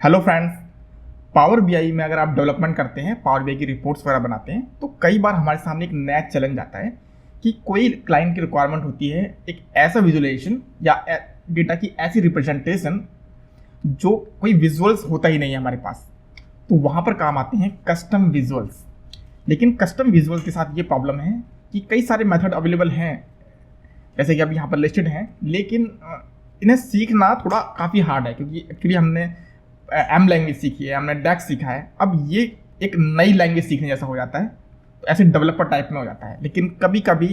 Hello friends. Power BI में अगर आप डेवलपमेंट करते हैं, पावर बीआई की रिपोर्ट्स वगैरह बनाते हैं, तो कई बार हमारे सामने एक नया चैलेंज आता है कि कोई क्लाइंट की रिक्वायरमेंट होती है एक ऐसा विजुअलाइजेशन या डेटा की ऐसी रिप्रेजेंटेशन जो कोई विजुअल्स होता ही नहीं है हमारे पास। तो वहाँ पर काम आते हैं कस्टम विजुअल्स। लेकिन कस्टम विजुअल्स के साथ ये प्रॉब्लम है कि कई सारे मेथड अवेलेबल हैं, जैसे कि अभी यहाँ पर लिस्टेड हैं, लेकिन इन्हें सीखना थोड़ा काफ़ी हार्ड है, क्योंकि एक्चुअली हमने एम लैंग्वेज सीखी है, हमने डेक्स सीखा है। अब ये एक नई लैंग्वेज सीखने जैसा हो जाता है, तो ऐसे डेवलपर टाइप में हो जाता है। लेकिन कभी कभी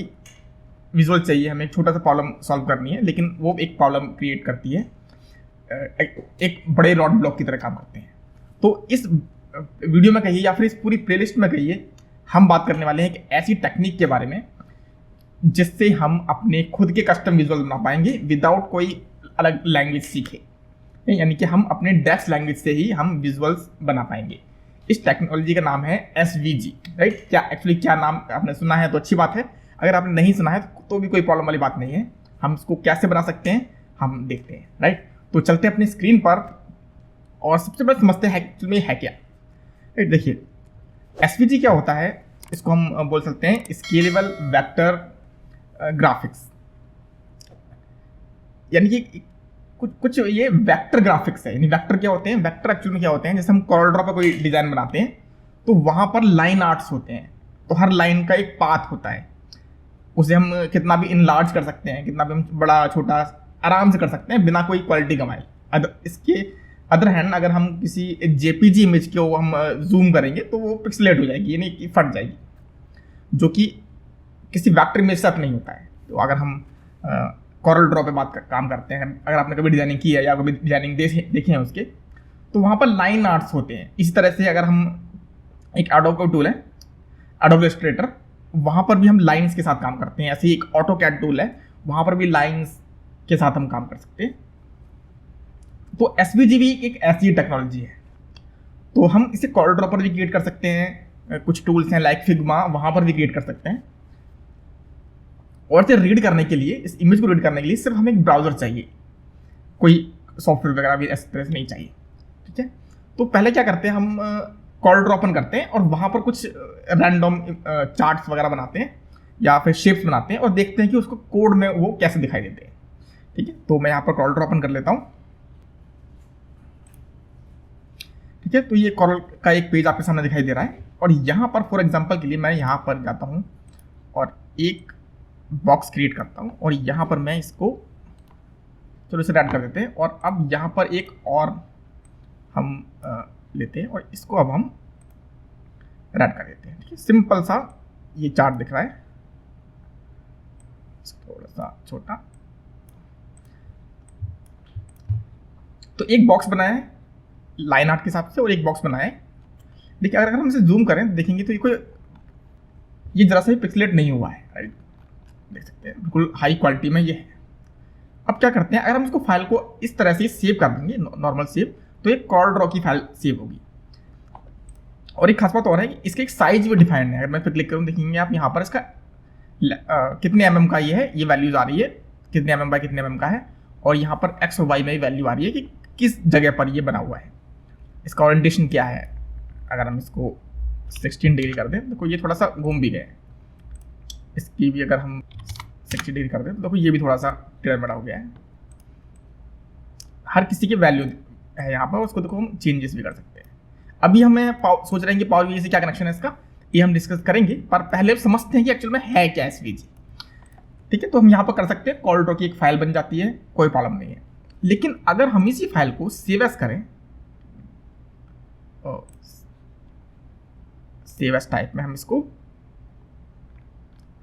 विजुअल चाहिए, हमें एक छोटा सा प्रॉब्लम सॉल्व करनी है, लेकिन वो एक प्रॉब्लम क्रिएट करती है, एक बड़े रॉड ब्लॉक की तरह काम करते हैं। तो इस वीडियो में कहिए या फिर इस पूरी प्लेलिस्ट में कहिए, हम बात करने वाले हैं एक ऐसी टेक्निक के बारे में जिससे हम अपने खुद के कस्टम विजुअल बना पाएंगे विदाउट कोई अलग लैंग्वेज सीखे। यानी कि हम अपने डेक्स लैंग्वेज से ही हम विजुअल्स बना पाएंगे। इस टेक्नोलॉजी का नाम है एसवीजी, राइट। क्या नाम आपने सुना है तो अच्छी बात है, अगर आपने नहीं सुना है तो भी कोई प्रॉब्लम वाली बात नहीं है। हम इसको कैसे बना सकते हैं हम देखते हैं, राइट। तो चलते हैं अपनी स्क्रीन पर और सबसे पहले समझते हैं एक्चुअली में है क्या, राइट। देखिए एसवीजी क्या होता है, इसको हम बोल सकते हैं स्केलेबल वेक्टर ग्राफिक्स। यानी कि कुछ ये वेक्टर ग्राफिक्स है। यानी वेक्टर क्या होते हैं, वेक्टर एक्चुअल में क्या होते हैं, जैसे हम कॉर्ल ड्रॉ पर कोई डिजाइन बनाते हैं तो वहां पर लाइन आर्ट्स होते हैं, तो हर लाइन का एक पाथ होता है, उसे हम कितना भी इनलार्ज कर सकते हैं, कितना भी हम बड़ा छोटा आराम से कर सकते हैं बिना कोई क्वालिटी गंवाए। इसके अदर हैंड अगर हम किसी जेपीजी इमेज को हम जूम करेंगे तो वो पिक्सलेट हो जाएगी, यानी कि फट जाएगी, जो कि किसी वेक्टर इमेज से नहीं होता है। तो अगर हम कॉरल ड्रॉ पे काम करते हैं, अगर आपने कभी डिजाइनिंग की है या कभी डिजाइनिंग देखे हैं उसके, तो वहाँ पर लाइन आर्ट्स होते हैं। इसी तरह से अगर हम एक एडोब का टूल है एडोब इलस्ट्रेटर, वहाँ पर भी हम लाइंस के साथ काम करते हैं। ऐसे ही एक ऑटोकैड टूल है, वहाँ पर भी लाइंस के साथ हम काम कर सकते हैं। तो एसवीजी भी एक ऐसी टेक्नोलॉजी है, तो हम इसे कॉरल ड्रॉ पर भी क्रिएट कर सकते हैं। कुछ टूल्स हैं लाइक फिग्मा, वहाँ पर भी क्रिएट कर सकते हैं। और इसे रीड करने के लिए, इस इमेज को रीड करने के लिए सिर्फ हमें एक ब्राउजर चाहिए, कोई सॉफ्टवेयर वगैरह भी इस तरह से नहीं चाहिए, ठीक है। तो पहले क्या करते हैं, हम कॉर्ल ड्रॉ ओपन करते हैं और वहाँ पर कुछ रैंडम चार्ट्स वगैरह बनाते हैं या फिर शेप्स बनाते हैं और देखते हैं कि उसको कोड में वो कैसे दिखाई देते हैं, ठीक है। तो मैं यहाँ पर कॉर्ल ड्रॉ ओपन कर लेता हूँ, ठीक है। तो ये कॉर्ल का एक पेज आपके सामने दिखाई दे रहा है और यहाँ पर फॉर एग्जाम्पल के लिए मैं यहाँ पर जाता हूँ और एक बॉक्स क्रिएट करता हूँ और यहाँ पर मैं इसको, चलो इसे ऐड कर देते हैं। और अब यहाँ पर एक और हम लेते हैं और इसको अब हम ऐड कर देते हैं, ठीक है। सिंपल सा ये चार्ट दिख रहा है, थोड़ा सा छोटा। तो एक बॉक्स बनाया है लाइन आर्ट के हिसाब से और एक बॉक्स बनाया है। देखिए अगर हम इसे जूम करें देखेंगे तो ये जरा सा भी पिक्सलेट नहीं हुआ है, राइट। देख सकते हैं बिल्कुल हाई क्वालिटी में ये है। अब क्या करते हैं, अगर हम इसको फाइल को इस तरह से सेव कर देंगे नॉर्मल सेव, तो एक कॉर्ल ड्रॉ की फाइल सेव होगी। और एक खास बात और है कि इसका एक साइज भी डिफाइंड है। अगर मैं इस पर क्लिक करूँ देखेंगे आप यहाँ पर इसका कितने mm का ये है, ये वैल्यूज आ रही है, कितने mm बाय कितने mm का है। और यहाँ पर एक्स और वाई में भी वैल्यू आ रही है कि किस जगह पर ये बना हुआ है, इसका ओरिएंटेशन क्या है। अगर हम इसको 16 डिग्री कर दें, देखो ये थोड़ा सा घूम भी गया है। इसकी भी अगर हम 60 डिग्री कर दें तो देखो ये भी थोड़ा सा टेढ़ा मेढ़ा हो गया है। हर किसी की वैल्यू है यहाँ पर, उसको देखो हम चेंजेस भी कर सकते हैं। अभी हमें सोच रहे हैं कि पावर बीआई से क्या कनेक्शन है इसका, ये हम डिस्कस करेंगे, पर पहले समझते हैं कि एक्चुअल में है क्या एसवीजी, ठीक है। तो हम यहाँ पर कर सकते हैं, कॉर्ल ड्रॉ की एक फाइल बन जाती है, कोई प्रॉब्लम नहीं है। लेकिन अगर हम इसी फाइल को सेव एज करें, सेव एज टाइप में हम इसको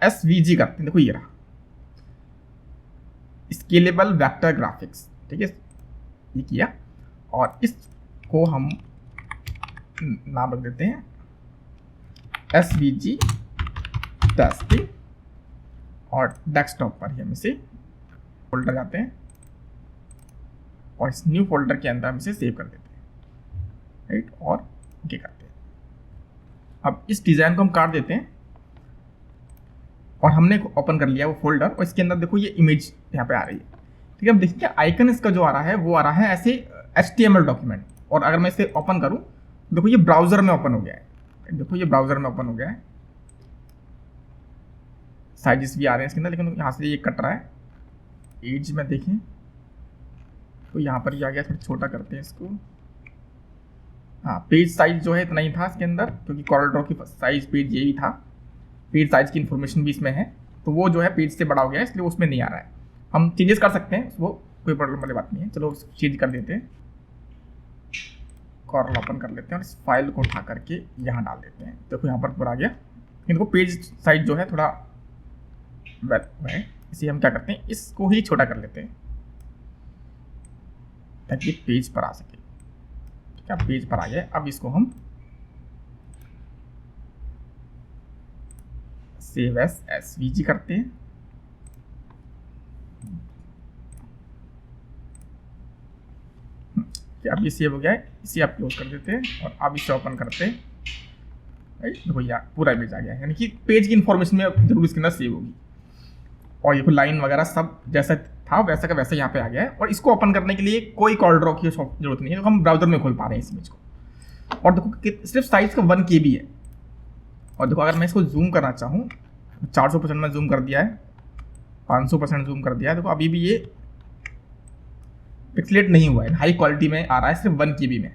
एसवीजी करते हैं, देखो ये रहा स्केलेबल वेक्टर ग्राफिक्स, ठीक है। ये किया और इसको हम नाम रख देते हैं एसवीजी टेस्टिंग और डेस्कटॉप पर ही हम इसे फोल्डर जाते हैं और इस न्यू फोल्डर के अंदर हम इसे सेव कर देते हैं, राइट। और ओके करते हैं। अब इस डिजाइन को हम काट देते हैं और हमने ओपन कर लिया वो फोल्डर, और इसके अंदर देखो ये इमेज यहाँ पे आ रही है, ठीक है। अब देखिए आइकन इसका जो आ रहा है वो आ रहा है ऐसे HTML डॉक्यूमेंट, और अगर मैं इसे ओपन करूँ, देखो ये ब्राउज़र में ओपन हो गया है, देखो ये ब्राउज़र में ओपन हो गया है, साइजेस भी आ रहे हैं इसके अंदर, लेकिन यहाँ से ये कट रहा है। एज में देखें तो यहाँ पर ये आ गया, थोड़ा छोटा करते हैं इसको। हाँ, पेज साइज जो है इतना ही था इसके अंदर, क्योंकि कॉरल ड्रॉ की साइज पेज यही था, पेज साइज की इन्फॉर्मेशन भी इसमें है, तो वो जो है पेज से बड़ा हो गया है, इसलिए उसमें नहीं आ रहा है। हम चेंजेस कर सकते हैं, वो कोई प्रॉब्लम वाली बात नहीं है। चलो चेंज कर देते हैं, कॉरल ओपन कर लेते हैं और इस फाइल को उठा करके यहाँ डाल देते हैं। देखो यहाँ पर पूरा आ गया, लेकिन देखो पेज साइज जो है थोड़ा है, इसे हम क्या करते हैं, इसको ही छोटा कर लेते हैं ताकि पेज पर आ सके। ठीक है, पेज पर आ गया। अब इसको हम सेव एस एसवीजी करते हैं। अब ये सेव हो गया है, इसे आप क्लोज कर देते हैं और अब इसे ओपन करते हैं। देखो यार पूरा पेज आ गया है, यानी कि पेज की इन्फॉर्मेशन में जरूर इसके अंदर सेव होगी। और ये लाइन वगैरह सब जैसा था वैसा का वैसा यहाँ पे आ गया है। और इसको ओपन करने के लिए कोई कॉर्ल ड्रॉ की जरूरत नहीं है, तो हम ब्राउजर में खोल पा रहे हैं इस इमेज को। और देखो सिर्फ साइज का 1 KB है। और देखो अगर मैं इसको जूम करना चाहूँ, 400% में जूम कर दिया है, 500% जूम कर दिया है, देखो अभी भी ये पिक्सलेट नहीं हुआ है, हाई क्वालिटी में आ रहा है, सिर्फ 1 KB में।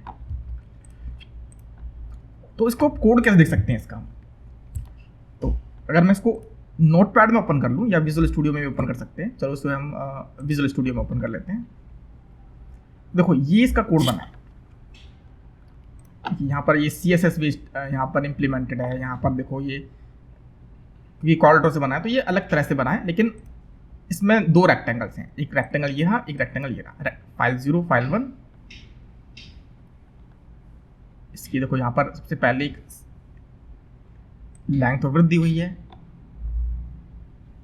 तो इसको कोड कैसे देख सकते हैं इसका? तो अगर मैं इसको नोटपैड में ओपन कर लूँ या विजुअल स्टूडियो में भी ओपन कर सकते हैं। चलो इसमें हम विजुअल स्टूडियो में ओपन कर लेते हैं। देखो ये इसका कोड बना है, यहाँ पर ये CSS भी यहाँ पर इम्प्लीमेंटेड है। यहाँ पर देखो ये कॉर्ल ड्रॉ से बना है, तो ये अलग तरह से बना है, लेकिन इसमें 2 रेक्टेंगल्स हैं, एक रेक्टेंगल ये रहा, एक रेक्टेंगल ये रहा, फाइल 0 फाइल 1। इसकी देखो यहाँ पर सबसे पहले एक लेंथ और वृद्धि हुई है,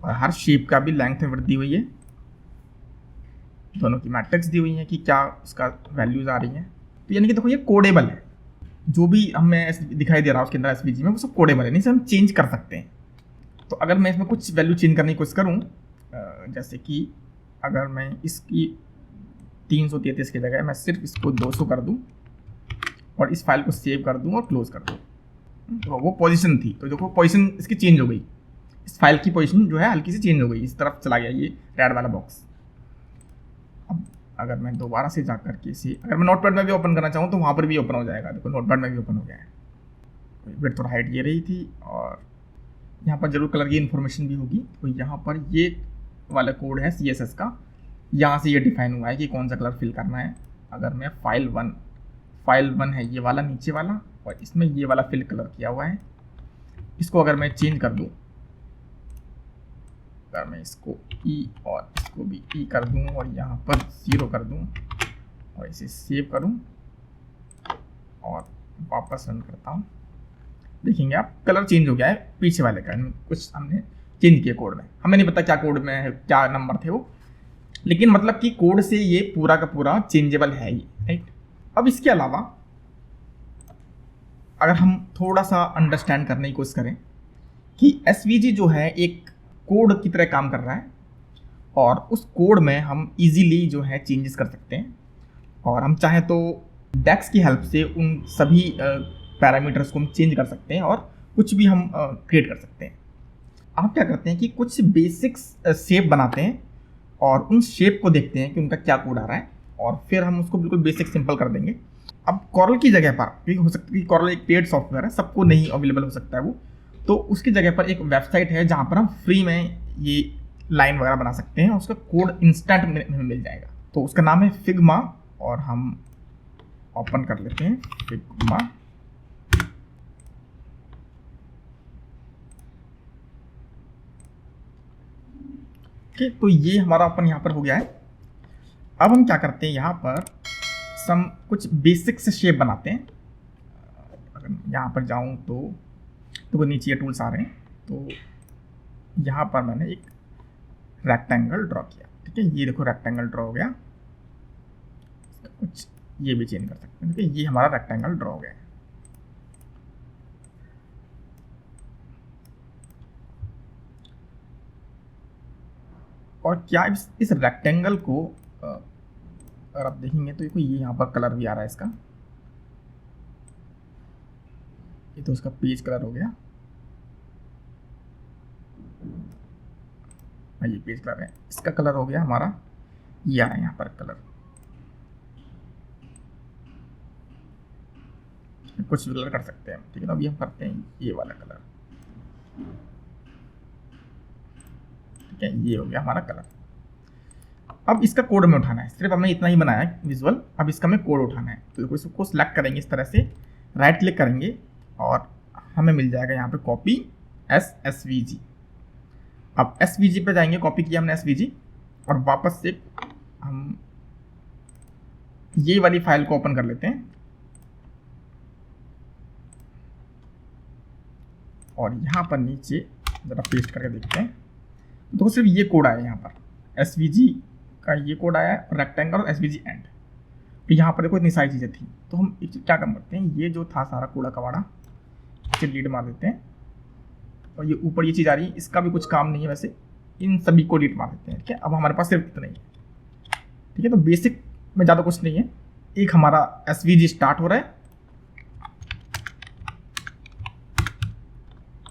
और हर शेप का भी लेंथ में वृद्धि हुई है, दोनों की मैट्रिक्स दी हुई है कि क्या उसका वैल्यूज आ रही हैं। तो यानी कि देखो ये कोडेबल है, जो भी हमें दिखाई दे रहा है उसके अंदर एसवीजी में वो सब कोडेबल है, नहीं से हम चेंज कर सकते हैं। तो अगर मैं इसमें कुछ वैल्यू चेंज करने की कोशिश करूँ, जैसे कि अगर मैं इसकी 333 की जगह मैं सिर्फ इसको 200 कर दूँ और इस फाइल को सेव कर दूँ और क्लोज कर दूँ, तो वो पोजीशन थी, तो देखो पोजीशन इसकी चेंज हो गई, इस फाइल की पोजीशन जो है हल्की सी चेंज हो गई, इस तरफ चला गया ये रेड वाला बॉक्स। अब अगर मैं दोबारा से जा करके इसे अगर मैं नोटपैड में भी ओपन करना चाहूँ तो वहाँ पर भी ओपन हो जाएगा। देखो नोटपैड में भी ओपन हो गया है। विड्थ और हाइट ये रही थी, और यहाँ पर जरूर कलर की इन्फॉर्मेशन भी होगी। तो यहाँ पर ये वाला कोड है CSS का, यहाँ से ये डिफाइन हुआ है कि कौन सा कलर फिल करना है। अगर मैं फाइल 1 है ये वाला नीचे वाला, और इसमें ये वाला फिल कलर किया हुआ है, इसको अगर मैं चेंज कर दूँ, अगर मैं इसको E और इसको भी E कर दूं और यहाँ पर 0 कर दूं और इसे सेव करूं और वापस रन करता हूं, देखेंगे आप कलर चेंज हो गया है पीछे वाले का। कुछ हमने चेंज किया कोड में, हमें नहीं पता क्या कोड में है, क्या नंबर थे वो, लेकिन मतलब कि कोड से ये पूरा का पूरा चेंजेबल है ये, राइट। अब इसके अलावा अगर हम थोड़ा सा अंडरस्टैंड करने की कोशिश करें कि एसवीजी जो है एक कोड की तरह काम कर रहा है, और उस कोड में हम इजीली जो है चेंजेस कर सकते हैं, और हम चाहें तो डेक्स की हेल्प से उन सभी पैरामीटर्स को हम चेंज कर सकते हैं और कुछ भी हम क्रिएट कर सकते हैं। आप क्या करते हैं कि कुछ बेसिक्स शेप बनाते हैं और उन शेप को देखते हैं कि उनका क्या कोड आ रहा है, और फिर हम उसको बिल्कुल बेसिक सिंपल कर देंगे। अब कॉरल की जगह पर, क्योंकि हो सकता है कि कॉरल एक पेड सॉफ्टवेयर है, सबको नहीं अवेलेबल हो सकता है वो, तो उसकी जगह पर एक वेबसाइट है जहाँ पर हम फ्री में ये लाइन वगैरह बना सकते हैं, उसका कोड इंस्टेंट में मिल जाएगा। तो उसका नाम है फिग्मा, और हम ओपन कर लेते हैं फिग्मा। ओके, तो ये हमारा ओपन यहाँ पर हो गया है। अब हम क्या करते हैं, यहाँ पर कुछ बेसिक से शेप बनाते हैं। अगर यहाँ पर जाऊँ तो वो नीचे ये टूल्स आ रहे हैं, तो यहाँ पर मैंने एक रेक्टेंगल ड्रॉ किया, ठीक है। ये देखो रेक्टेंगल ड्रॉ हो गया, कुछ ये भी चेंज कर सकते हैं, ठीक है। ये हमारा रेक्टेंगल ड्रॉ हो गया है। और क्या इस रेक्टेंगल को अगर आप देखेंगे तो ये यहाँ पर कलर भी आ रहा है इसका, ये तो उसका पेज कलर हो गया, ये पेज कलर है, इसका कलर हो गया हमारा, ये आ रहा है यहाँ पर कलर, कुछ भी कलर कर सकते हैं, ठीक है। तो अभी हम करते हैं ये वाला कलर, ठीक है, ये हो गया हमारा कलर। अब इसका कोड में उठाना है, सिर्फ हमने इतना ही बनाया है विजुअल, अब इसका हमें कोड उठाना है। तो देखो इसको सिलेक्ट करेंगे इस तरह से, राइट क्लिक करेंगे और हमें मिल जाएगा यहाँ पे कॉपी एस एसवीजी। अब एसवीजी पे जाएंगे, कॉपी किया हमने एसवीजी, और वापस से हम ये वाली फाइल को ओपन कर लेते हैं और यहाँ पर नीचे जरा पेस्ट करके देखते हैं। तो सिर्फ ये कोड आया यहाँ पर, एसवीजी का ये कोड आया है, रेक्टेंगल और एसवीजी एंड। तो यहाँ पर देखो इतनी सारी चीज़ें थी, तो हम क्या काम करते हैं, ये जो था सारा कूड़ा कबाड़ा इसे डिलीट मार देते हैं, और ये ऊपर ये चीज़ आ रही है, इसका भी कुछ काम नहीं है वैसे, इन सभी को डिलीट मार देते हैं, ठीक है। अब हमारे पास सिर्फ इतना ही है, ठीक है। तो बेसिक में ज़्यादा कुछ नहीं है, एक हमारा एसवीजी स्टार्ट हो रहा है,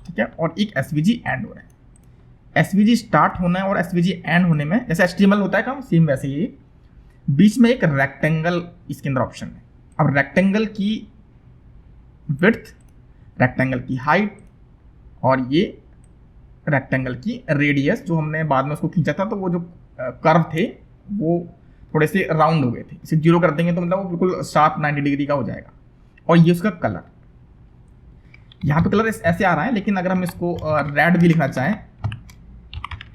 ठीक है, और एक एसवीजी एंड हो रहा है। एसवीजी स्टार्ट होना है और एसवीजी एंड होने में जैसे एचटीएमएल होता है काम, सेम वैसे ही बीच में एक रेक्टेंगल इसके अंदर ऑप्शन है। अब रेक्टेंगल की विड्थ, रेक्टेंगल की हाइट और ये रेक्टेंगल की रेडियस, जो हमने बाद में उसको खींचा था, तो वो जो कर्व थे वो थोड़े से राउंड हो गए थे, इसे 0 कर देंगे तो मतलब वो बिल्कुल शार्प 90 डिग्री का हो जाएगा। और ये उसका कलर, यहाँ पे कलर ऐसे आ रहा है, लेकिन अगर हम इसको रेड भी लिखना चाहें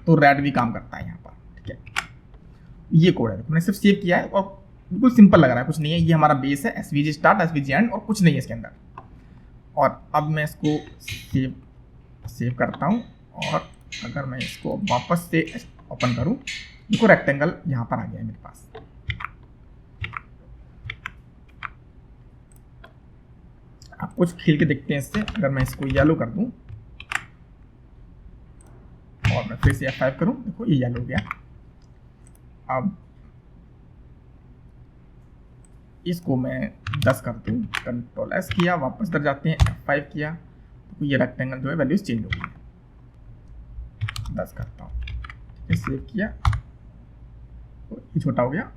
तो रेड भी काम करता है यहाँ पर, ठीक है। ये कोड है, मैंने सिर्फ सेव किया है और बिल्कुल सिंपल लग रहा है, कुछ नहीं है। ये हमारा बेस है, एसवीजी स्टार्ट एसवीजी एंड, और कुछ नहीं है इसके अंदर। और अब मैं इसको सेव करता हूँ, और अगर मैं इसको वापस से ओपन करूँ, देखो रेक्टेंगल यहाँ पर आ गया है मेरे पास। अब कुछ खेल के देखते हैं इससे। अगर मैं इसको येलो कर दूँ और मैं फिर से F5 करूँ, देखो ये येलो हो गया। अब इसको मैं 10 कर दूँ, कंट्रोल S किया, वापस इधर जाते हैं, F5 किया, तो ये रेक्टेंगल जो है वैल्यूज चेंज हो गई है। 10 करता हूँ, ठीक है, सेव किया, तो ये छोटा हो गया।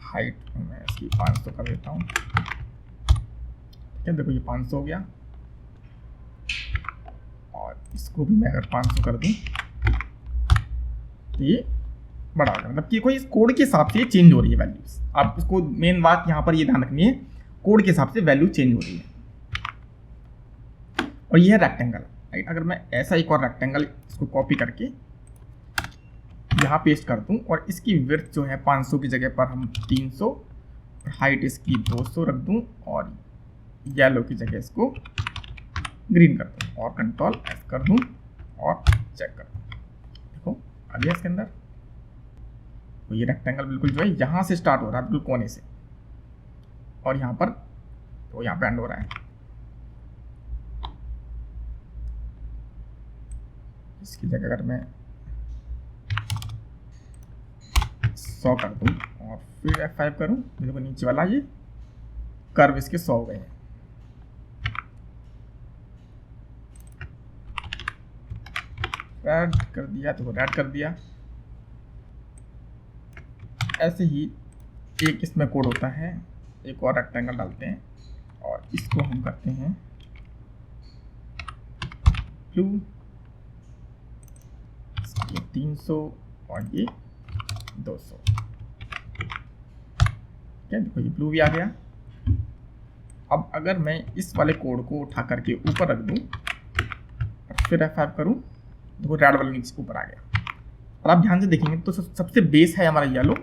हाइट मैं इसकी 500 कर देता हूँ, ठीक है, देखो ये 500 हो गया। और इसको भी मैं अगर 500 कर दूँ तो ये बड़ा हो गया, मतलब कि कोई इस कोड के हिसाब से चेंज हो रही है वैल्यूज। आप इसको मेन बात यहाँ पर ये ध्यान रखनी है, कोड के हिसाब से वैल्यू चेंज हो रही है। और ये है रेक्टेंगल, राइट। अगर मैं ऐसा एक और रेक्टेंगल इसको कॉपी करके यहाँ पेस्ट कर दूँ, और इसकी विड्थ जो है 500 की जगह पर हम 300, हाइट इसकी 200 रख दूँ, और येलो की जगह इसको ग्रीन कर दूँ, और कंट्रोल S कर दूँ और चेक कर दूँ, देखो आ गया इसके अंदर। तो ये रेक्टेंगल बिल्कुल जो है यहाँ से स्टार्ट हो रहा है, बिल्कुल कोने से, और यहाँ पर तो यहाँ पे एंड हो रहा है। इसकी जगह अगर मैं 100 कर दूँ और फिर F5 करूँ, देखो नीचे वाला ये कर्व इसके 100 हो गए हैं। रेड कर दिया तो रेड कर दिया। ऐसे ही एक इसमें कोड होता है, एक और रेक्टेंगल डालते हैं और इसको हम करते हैं ब्लू, ये 300 और ये 200, क्या देखो ये ब्लू भी आ गया। अब अगर मैं इस वाले कोड को उठा करके ऊपर रख दूं और फिर F5 करूं, देखो रेड वाला नीचे ऊपर आ गया। और आप ध्यान से देखेंगे तो सबसे बेस है हमारा येलो,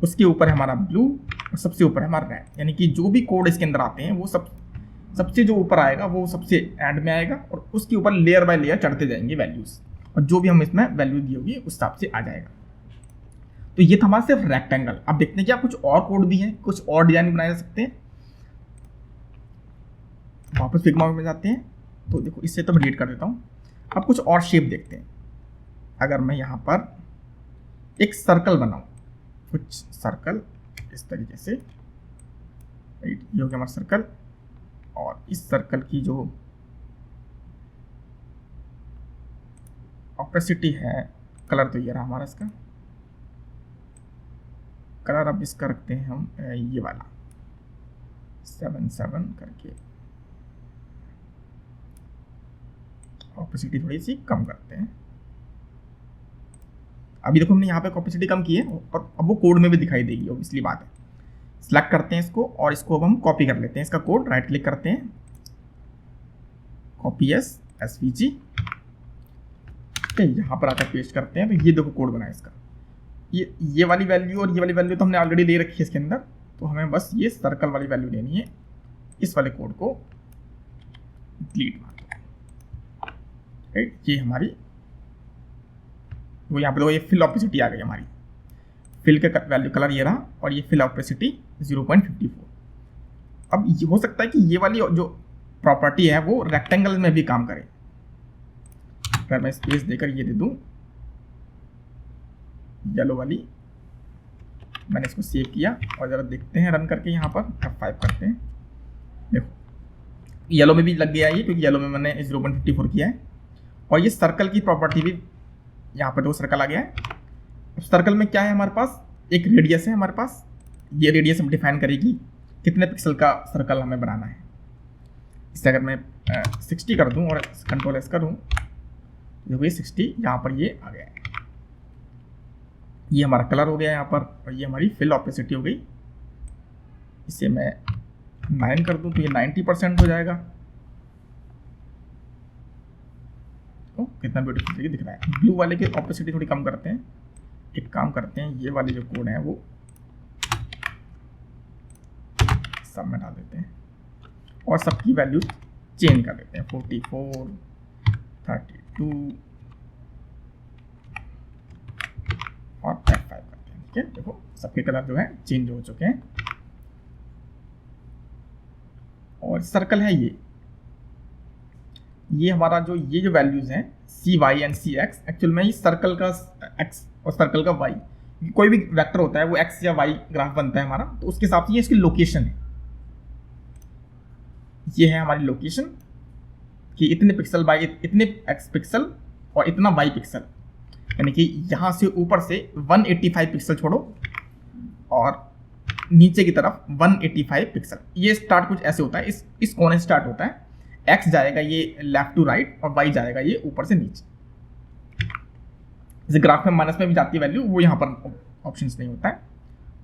उसके ऊपर है हमारा ब्लू, और सबसे ऊपर है हमारा रेड। यानी कि जो भी कोड इसके अंदर आते हैं वो सबसे जो ऊपर आएगा वो सबसे एंड में आएगा, और उसके ऊपर लेयर बाय लेयर चढ़ते जाएंगे वैल्यूज, और जो भी हम इसमें वैल्यू दी होगी उस हिसाब से आ जाएगा। तो ये था हमारा सिर्फ रेक्टेंगल। अब देखते हैं कि आप कुछ और कोड भी हैं, कुछ और डिजाइन बनाए जा सकते हैं। वापस फिग्मा में जाते हैं, तो देखो इससे तो मैं डिलीट कर देता हूँ। अब कुछ और शेप देखते हैं। अगर मैं यहाँ पर एक सर्कल बनाऊँ, कुछ सर्कल इस तरीके से, राइट। ये हो गया हमारा सर्कल, और इस सर्कल की जो ऑपेसिटी है, कलर तो ये रहा हमारा, इसका कलर अब इसका रखते हैं हम ये वाला 7 करके, ऑपेसिटी थोड़ी सी कम करते हैं। अभी देखो हमने यहाँ पे ऑपेसिटी कम की है, और अब वो कोड में भी दिखाई देगी, ऑब्वियसली बात है। सिलेक्ट करते हैं इसको, और इसको अब हम कॉपी कर लेते हैं, इसका कोड राइट क्लिक करते हैं, कॉपी एस एसवीजी, यहाँ पर आकर पेस्ट करते हैं। तो ये देखो कोड बना है इसका, ये वाली वैल्यू और ये वाली वैल्यू तो हमने ऑलरेडी ले रखी है इसके अंदर, तो हमें बस ये सर्कल वाली वैल्यू लेनी है, इस वाले कोड को डिलीट मार दो, राइट। ये हमारी वो यहाँ पे देखो ये फिल ऑपेसिटी आ गई हमारी, फिल का वैल्यू कलर ये रहा, और ये फिल ऑपेसिटी 0.54। अब ये हो सकता है कि ये वाली जो प्रॉपर्टी है वो रेक्टेंगल में भी काम करे। अगर मैं स्पेस देकर ये दे दूं येलो वाली, मैंने इसको सेव किया और जरा देखते हैं रन करके, यहाँ पर F5 करते हैं। देखो येलो में भी लग गया ये, क्योंकि येलो में मैंने 0.54 किया है। और ये सर्कल की प्रॉपर्टी भी यहाँ पर 2 सर्कल आ गया है। सर्कल में क्या है हमारे पास, एक रेडियस है हमारे पास, ये रेडियस हम डिफाइन करेगी कितने पिक्सल का सर्कल हमें बनाना है। इससे अगर मैं 60 कर दूं और कंट्रोल एस करूं, देखो ये 60 यहाँ पर ये आ गया है, ये हमारा कलर हो गया यहाँ पर, और ये हमारी फिल ऑपेसिटी हो गई। इसे मैं 9 कर दूं तो ये 90% हो जाएगा। तो कितना ब्यूटीफुल दिख रहा है। ब्लू वाले की ऑपेसिटी थोड़ी कम करते हैं, एक काम करते हैं, ये वाले जो कोड है वो सब में डाल देते हैं, और सबकी वैल्यू चेंज कर देते हैं, 44, 32 और F5 करते हैं। ठीक है, देखो सबके कलर जो है चेंज हो चुके हैं। और सर्कल है ये हमारा जो ये जो वैल्यूज हैं CY एंड CX, एक्चुअल में ये सर्कल का X और सर्कल का Y, कोई भी वेक्टर होता है वो X या Y ग्राफ बनता है हमारा, तो उसके हिसाब से ये इसकी लोकेशन है। ये है हमारी लोकेशन कि इतने पिक्सल बाय इतने X पिक्सल और इतना Y पिक्सल, यानी कि यहाँ से ऊपर से 185 पिक्सल छोड़ो और नीचे की तरफ 185 पिक्सल। ये स्टार्ट कुछ ऐसे होता है, इस कोने से स्टार्ट होता है, X जाएगा ये लेफ्ट टू राइट और Y जाएगा ये ऊपर से नीचे। जैसे ग्राफ में माइनस में भी जाती है वैल्यू, वो यहाँ पर ऑप्शंस नहीं होता है।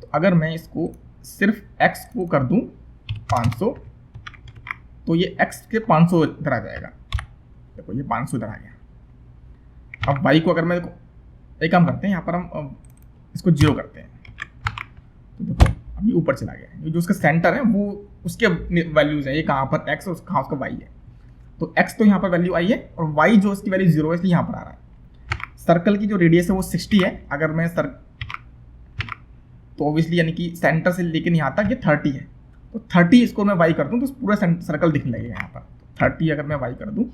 तो अगर मैं इसको सिर्फ X को कर दूं 500, तो ये X के 500 इधर आ जाएगा। देखो ये 500 इधर आ गया। अब Y को अगर मैं एक काम करते हैं, यहाँ पर हम इसको 0 करते हैं, तो देखो अब ये ऊपर चला गया। ये जो उसका सेंटर है वो उसके वैल्यूज है, ये कहाँ पर X और कहाँ उसका Y है। तो X तो यहाँ पर वैल्यू आई है, और Y जो उसकी वैल्यू 0 है, इसलिए यहाँ पर आ रहा है। सर्कल की जो रेडियस है वो 60 है। अगर मैं तो ऑब्वियसली यानी कि सेंटर से लेकर यहाँ तक ये 30 है, तो 30 इसको मैं Y कर दूँ तो पूरा सर्कल दिखने लगेगा यहाँ पर। 30 अगर मैं Y कर दूँ,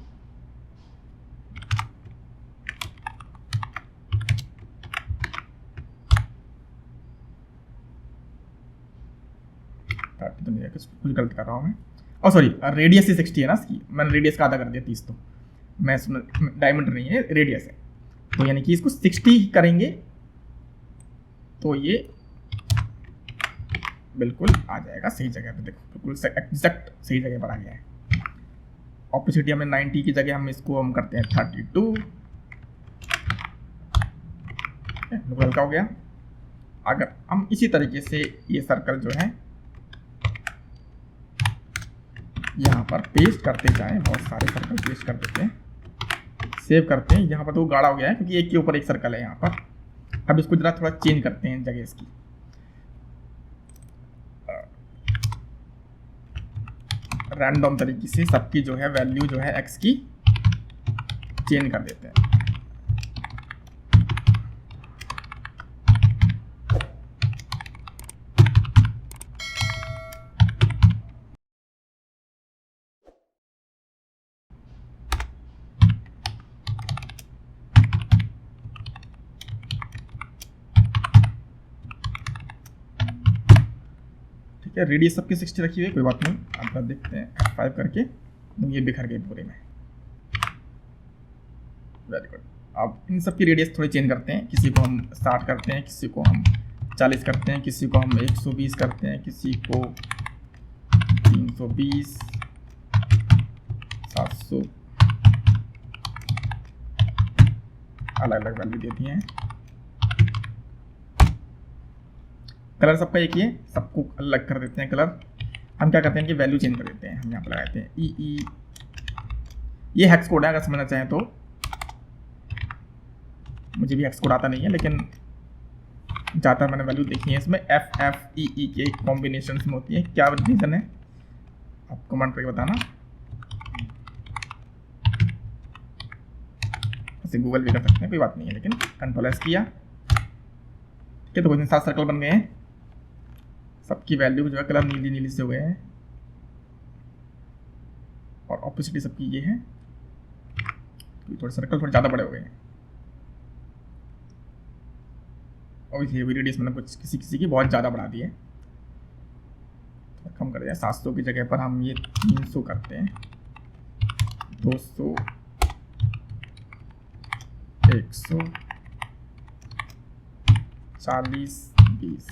तो नहीं है, कुछ गलत कर रहा हूँ मैं। और सॉरी, रेडियस ही 60 है ना इसकी, मैंने रेडियस का आधा कर दिया 30, तो मैं इसमें डायमीटर नहीं है, रेडियस है। तो यानी कि इसको 60 करेंगे तो ये बिल्कुल आ जाएगा सही जगह पे। देखो बिल्कुल एग्जैक्ट सही जगह पर आ गया है। ऑपेसिटी हमें 90 की जगह हम इसको हम करते हैं 32, हल्का हो गया। अगर हम इसी तरीके से ये सर्कल जो है यहाँ पर पेस्ट करते जाएं, बहुत सारे सर्कल पेस्ट कर देते हैं, सेव करते हैं। यहाँ पर तो गाढ़ा हो गया है क्योंकि एक के ऊपर एक सर्कल है यहाँ पर। अब इसको जरा थोड़ा चेंज करते हैं जगह इसकी, रैंडम तरीके से सबकी जो है वैल्यू जो है X की चेंज कर देते हैं। ठीक है, रेडियस सबकी 60 रखी हुई है, कोई बात नहीं। आप देखते हैं F5 करके, तो ये बिखर गए पूरे में। Very good. अब इन सब की रेडियस थोड़ी चेंज करते हैं, किसी को हम 60 करते हैं, किसी को हम 40 करते हैं, किसी को हम 120 करते हैं, किसी को 320, 700, अलग अलग वैल्यू देती हैं। कलर सबका एक ही है, सबको अलग कर देते हैं कलर। हम क्या करते हैं कि वैल्यू चेंज कर देते हैं, हम यहाँ पर लगाते हैं ई। ये हेक्स कोड है, अगर समझना चाहें तो। मुझे भी हेक्स कोड आता नहीं है, लेकिन ज़्यादातर मैंने वैल्यू देखी है इसमें FFEE के कॉम्बिनेशन में होती है। क्या रीज़न है आप कमेंट करके बताना। ऐसे गूगल भी कर सकते हैं, कोई बात नहीं है, लेकिन Ctrl+S किया, ठीक है। तो कुछ 7 सर्कल बन गए हैं, सबकी वैल्यू जो है कलर नीली नीली से हो गए हैं, और ऑपोसिटी सबकी ये है। थोड़े सर्कल थोड़े ज़्यादा बड़े हो गए हैं। और ये रेडियस मैंने कुछ किसी की बहुत ज़्यादा बढ़ा दी है, तो कम कर दिया। 700 की जगह पर हम ये 300 करते हैं, 200, 100, 40, 20,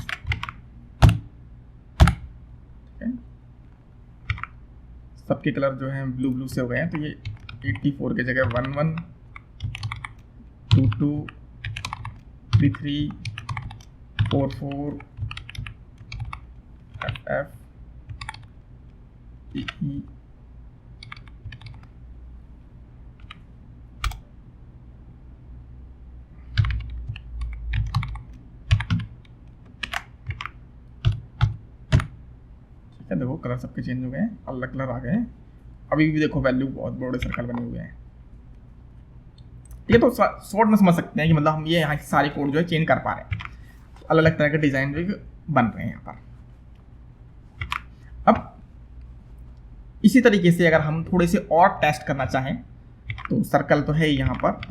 ठीक है। सबके कलर जो हैं ब्लू ब्लू से हो गए हैं, तो ये 84 की जगह 11, 22, 33, 44, FF, EE, ठीक है। देखो कलर सबके चेंज हो गए हैं, अलग कलर आ गए हैं। अभी भी देखो वैल्यू बहुत बड़े सर्कल बने हुए हैं, ठीक है। तो शॉर्ट में समझ सकते हैं कि मतलब हम ये यहाँ सारे कोड जो है चेंज कर पा रहे हैं, तो अलग अलग तरह के डिजाइन जो बन रहे हैं यहाँ पर। अब इसी तरीके से अगर हम थोड़े से और टेस्ट करना चाहें, तो सर्कल तो है यहाँ पर,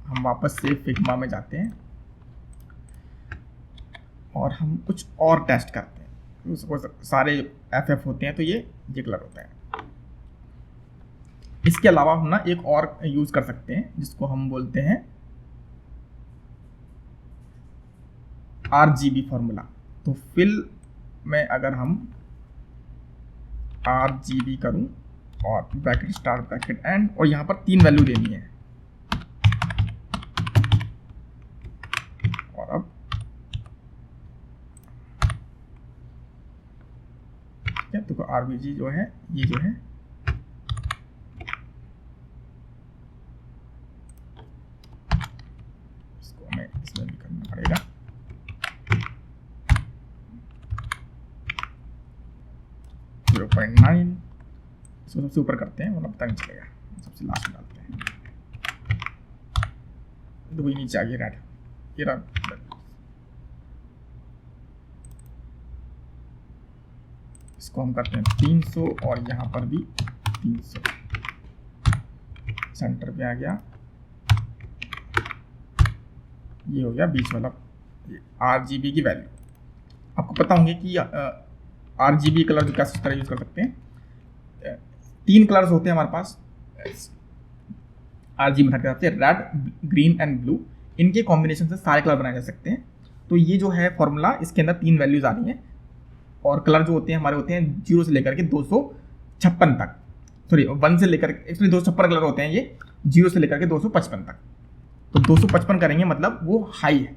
हम वापस से फिग्मा में जाते हैं और हम कुछ और टेस्ट करते हैं। सारे FF होते हैं, तो ये कलर होता है। इसके अलावा हम ना एक और यूज कर सकते हैं, जिसको हम बोलते हैं RGB फॉर्मूला। तो फिल में अगर हम RGB करूं और ब्रैकेट स्टार्ट ब्रैकेट एंड, और यहाँ पर 3 वैल्यू देनी है, और अब ठीक है। तो RBG जो है, ये जो है इसको हमें इसमें भी करना पड़ेगा। इसको सबसे ऊपर करते हैं, वरना पता नहीं चलेगा। सबसे लास्ट में डालते हैं, तो वही नीचे आ गया रेड, ये रहा। इसको हम करते हैं 300, और यहाँ पर भी 300, सेंटर पे आ गया। ये हो गया बीच वाला RGB की वैल्यू। आपको पता होंगे कि RGB कलर जो कैसे तरह यूज कर सकते हैं। 3 कलर्स होते हैं हमारे पास RGB मेथड के हिसाब से, रेड, ग्रीन एंड ब्लू। इनके कॉम्बिनेशन से सारे कलर बनाए जा सकते हैं। तो ये जो है फॉर्मूला, इसके अंदर 3 वैल्यूज आ रही हैं, और कलर जो होते हैं हमारे होते हैं 0 से लेकर के 256 तक। सॉरी 1 से लेकर एक्चुअली 256 कलर होते हैं, ये 0 से लेकर के 255 तक। तो 255 करेंगे मतलब वो हाई है।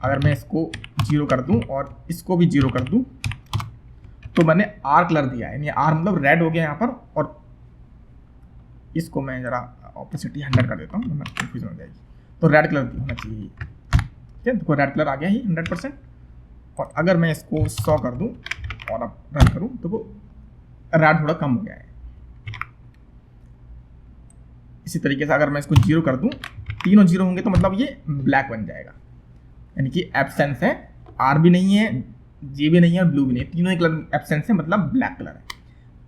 अगर मैं इसको 0 कर दूं और इसको भी 0 कर दूं, तो मैंने R कलर दिया है, यानी R मतलब रेड हो गया यहाँ पर। और इसको मैं जरा ऑपोसिटी 100 कर देता हूँ, वरना कंफ्यूजन हो जाएगी। तो रेड कलर होना चाहिए, ठीक है। देखो रेड कलर आ गया ही 100%। और अगर मैं इसको 100 कर दूं और अब रन करूं, तो वो रेड थोड़ा कम हो गया है। इसी तरीके से अगर मैं इसको 0 कर दूं, तीनों 0 होंगे तो मतलब ये ब्लैक बन जाएगा, यानी कि एब्सेंस है। R भी नहीं है, G भी नहीं है और ब्लू भी नहीं है, तीनों ही कलर एब्सेंस है, मतलब ब्लैक कलर है।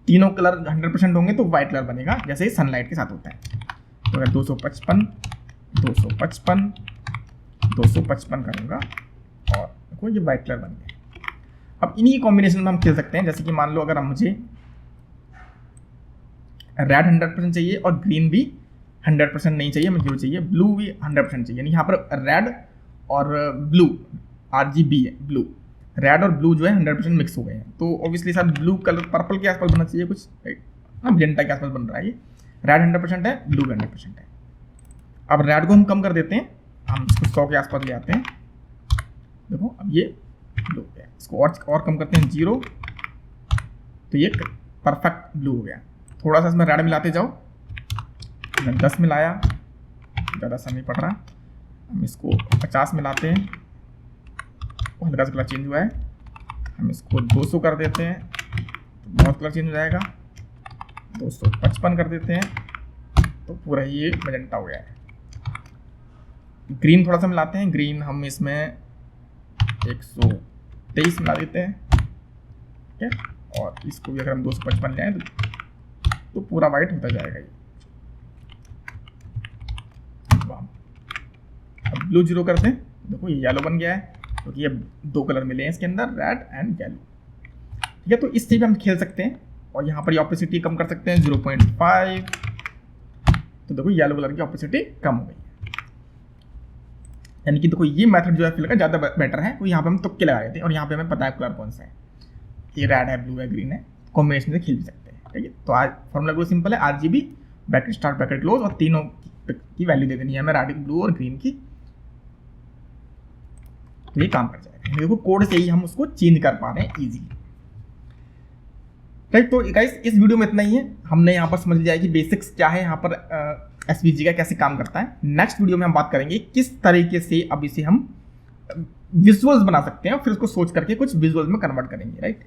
तीनों कलर 100% होंगे तो व्हाइट कलर बनेगा, जैसे सनलाइट के साथ होता है। तो अगर 255, 255, 255 करूँगा, और देखो ये व्हाइट कलर बन गया। अब इन्हीं कॉम्बिनेशन में हम खेल सकते हैं। जैसे कि मान लो अगर हम मुझे रेड 100% चाहिए और ग्रीन भी 100% नहीं चाहिए, मुझे जो चाहिए ब्लू भी 100% चाहिए, यानी यहाँ पर रेड और ब्लू RGB है, ब्लू रेड और ब्लू जो है 100% मिक्स हो गए हैं। तो obviously sir blue colour purple के आसपास बनना चाहिए कुछ, मजेंटा के आसपास बन रहा है। ये रेड 100% है, ब्लू भी 100% है। अब रेड को हम कम कर देते हैं, हम इसको 100 के आसपास ले आते हैं। देखो अब ये ब्लू हो गया, इसको और कम करते हैं 0, तो ये परफेक्ट ब्लू हो गया। थोड़ा सा इसमें रेड मिलाते जाओ, मैंने 10 मिलाया, ज़्यादा सा नहीं पड़ रहा, हम इसको 50 मिलाते हैं, हल्का सा कलर चेंज हुआ है। हम इसको 200 कर देते हैं तो बहुत कलर चेंज हो जाएगा, 255 कर देते हैं तो पूरा ये मजेंटा हो गया है। ग्रीन थोड़ा सा मिलाते हैं, ग्रीन हम इसमें 123 मिला देते हैं, ठीक है, और इसको भी अगर हम 255 ले आए तो पूरा वाइट होता जाएगा ये। अब ब्लू 0 करते हैं, देखो ये येलो बन गया है, क्योंकि ये 2 कलर मिले हैं इसके अंदर, रेड एंड येलो, ठीक है। तो इससे भी हम खेल सकते हैं और यहाँ पर ये ऑपेसिटी कम कर सकते हैं 0.5, तो देखो येलो कलर की ऑपेसिटी कम हो गई है। यानी कि देखो ये मेथड जो है फिल का ज़्यादा बेटर है, तो यहाँ पे हम तुक्के लगा देते हैं और यहाँ पे हमें पता है कलर कौन सा है, ये रेड है, ब्लू है, ग्रीन है, कॉम्बिनेशन से खेल भी सकते हैं, ठीक है। तो आज फॉर्मूला बिल्कुल सिंपल है, RGB bracket start bracket close, और तीनों की वैल्यू दे देनी है हमें, रेड, ब्लू और ग्रीन की, तो ये काम कर जाएगा। देखो कोड से ही हम उसको चेंज कर पा रहे हैं इजीली, राइट। तो गाइस इस वीडियो में इतना ही है, हमने यहाँ पर समझ लिया है कि बेसिक्स क्या है, यहाँ पर SVG का कैसे काम करता है। नेक्स्ट वीडियो में हम बात करेंगे किस तरीके से अब इसे हम विजुअल्स बना सकते हैं, फिर उसको सोच करके कुछ विजुअल्स में कन्वर्ट करेंगे, राइट।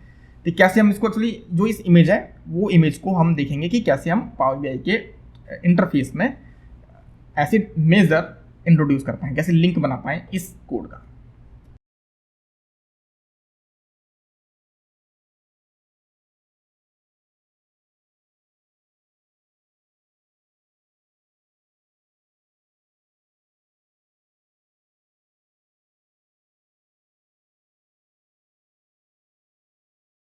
तो कैसे हम इसको एक्चुअली जो इस इमेज है वो इमेज को हम देखेंगे कि कैसे हम पावर BI के इंटरफेस में ऐसे मेजर इंट्रोड्यूस कर पाएँ, कैसे लिंक बना पाएँ इस कोड का।